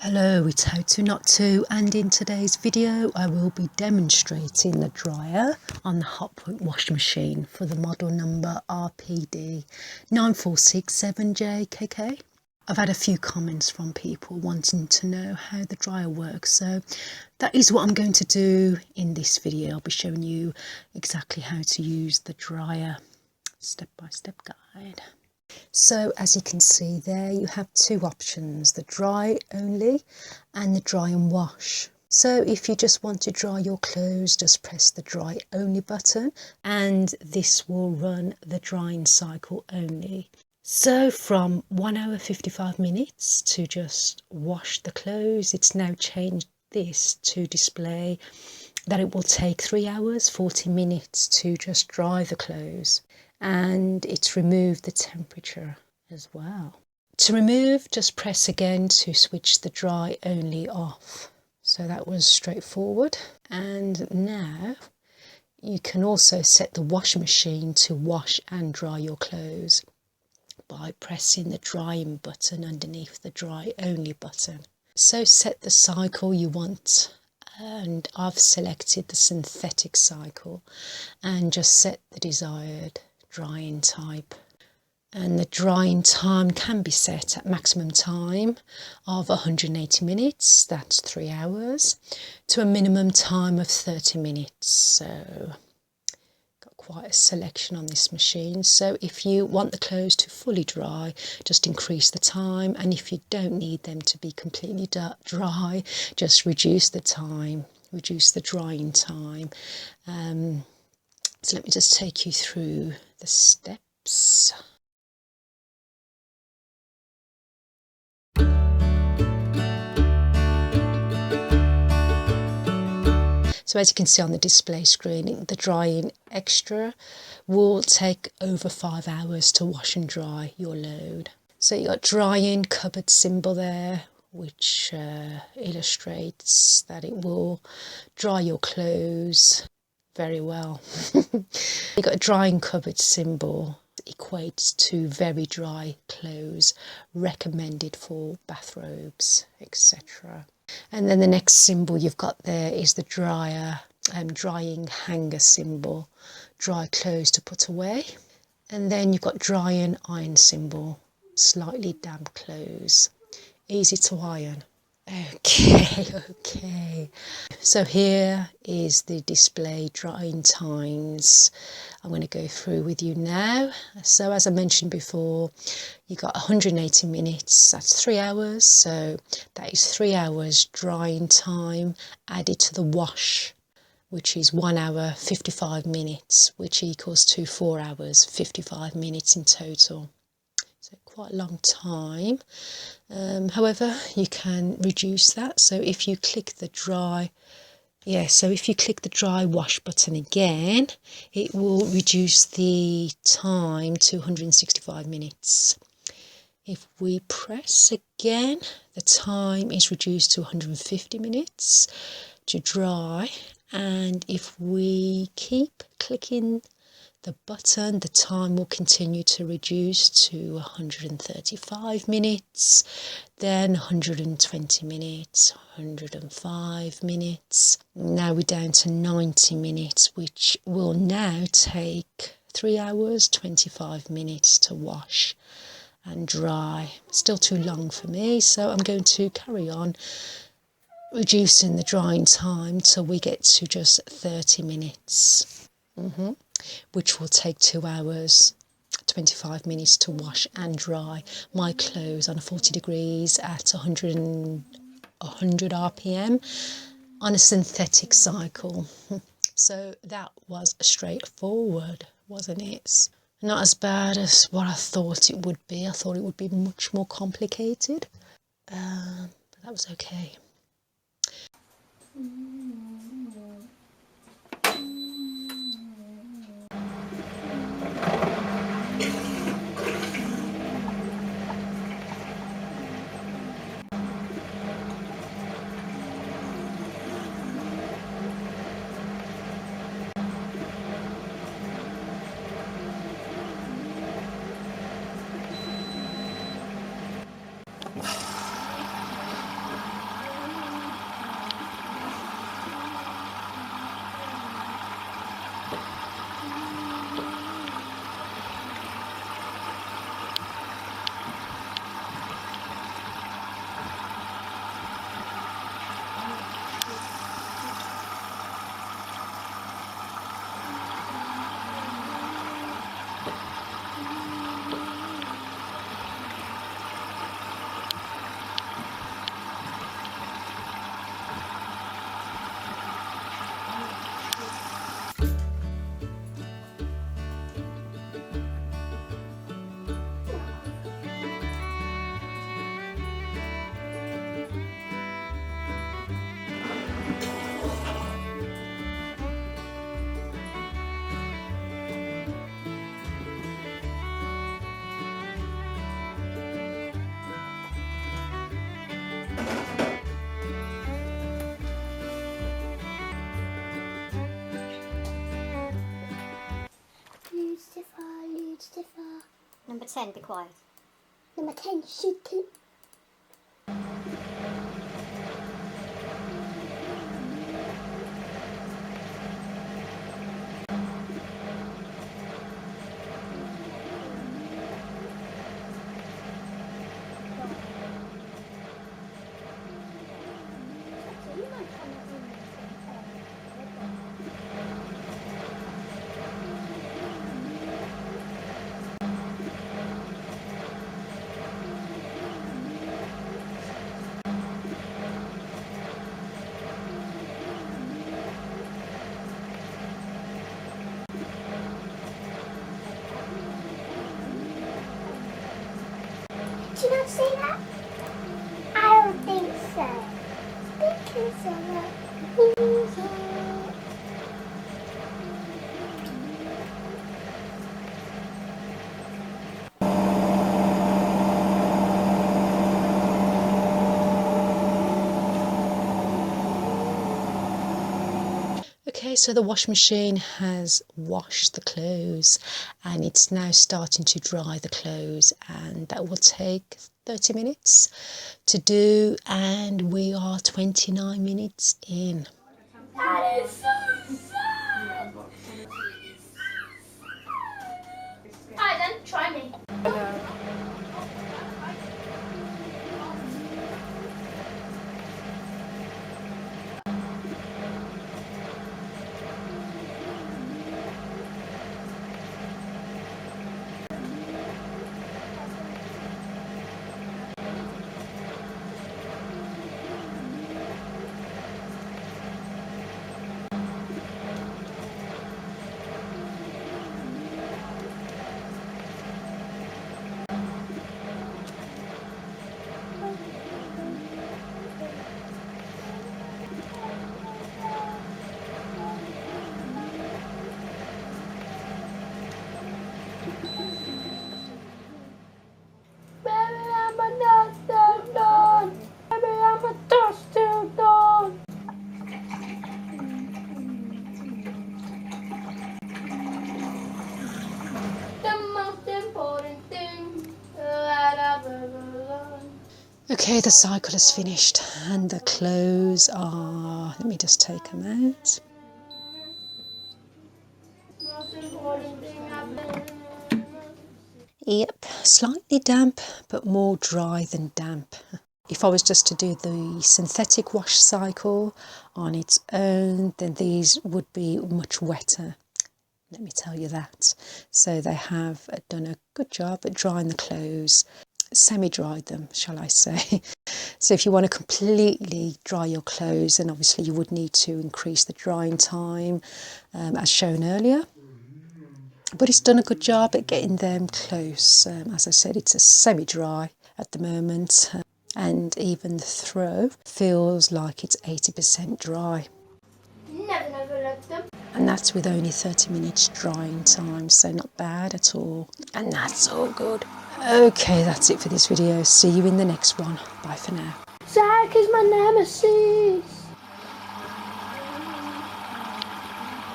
Hello, it's How To Not To, and in today's video I will be demonstrating the dryer on the Hotpoint washing machine for the model number RPD9467JKK. I've had a few comments from people wanting to know how the dryer works, so that is what I'm going to do in this video. I'll be showing you exactly how to use the dryer, step-by-step guide. So as you can see there, you have two options, the dry only and the dry and wash. So if you just want to dry your clothes, just press the dry only button and this will run the drying cycle only. So from 1 hour 55 minutes to just wash the clothes, it's now changed this to display that it will take 3 hours 40 minutes to just dry the clothes. And it's removed the temperature as well. To remove, just press again to switch the dry only off. So that was straightforward. And now you can also set the washing machine to wash and dry your clothes by pressing the drying button underneath the dry only button. So set the cycle you want, and I've selected the synthetic cycle and just set the desired drying type. And the drying time can be set at maximum time of 180 minutes, that's 3 hours, to a minimum time of 30 minutes. So got quite a selection on this machine. So if you want the clothes to fully dry, just increase the time, and if you don't need them to be completely dry, just reduce the time, reduce the drying time. So let me just take you through the steps. So as you can see on the display screen, the drying extra will take over 5 hours to wash and dry your load. So you got drying cupboard symbol there, which illustrates that it will dry your clothes very well. You got a drying cupboard symbol, equates to very dry clothes, recommended for bathrobes, etc. And then the next symbol you've got there is the dryer, drying hanger symbol, dry clothes to put away. And then you've got drying iron symbol, slightly damp clothes, easy to iron. Okay. So here is the display drying times I'm going to go through with you now. So as I mentioned before, you got 180 minutes, that's 3 hours. So that is 3 hours drying time added to the wash, which is 1 hour 55 minutes, which equals to 4 hours 55 minutes in total. So quite a long time. However, you can reduce that. So if you click the dry, if you click the dry wash button again, it will reduce the time to 165 minutes. If we press again, the time is reduced to 150 minutes to dry. And if we keep clicking the button, the time will continue to reduce to 135 minutes, then 120 minutes, 105 minutes. Now we're down to 90 minutes, which will now take 3 hours, 25 minutes to wash and dry. Still too long for me, so I'm going to carry on reducing the drying time till we get to just 30 minutes. Which will take 2 hours 25 minutes to wash and dry my clothes on 40 degrees at 100 RPM on a synthetic cycle. So that was straightforward, wasn't it? Not as bad as what I thought it would be. I thought it would be much more complicated, but that was okay. Number 10, be quiet. Number 10, shoot it. Do you not see that? I don't think so. Because of a loser. Okay, so the wash machine has washed the clothes and it's now starting to dry the clothes, and that will take 30 minutes to do, and we are 29 minutes in. That is so sad. Alright then, try me. Okay, the cycle is finished and the clothes are, let me just take them out. Yep, slightly damp, but more dry than damp. If I was just to do the synthetic wash cycle on its own, then these would be much wetter. Let me tell you that. So they have done a good job at drying the clothes, semi-dried them, shall I say. So if you want to completely dry your clothes, then obviously you would need to increase the drying time, as shown earlier. But it's done a good job at getting them close. As I said, it's a semi-dry at the moment, and even the throw feels like it's 80% dry. Never left them. And that's with only 30 minutes drying time, so not bad at all. And that's all good. Okay, that's it for this video. See you in the next one. Bye for now. Zach is my nemesis.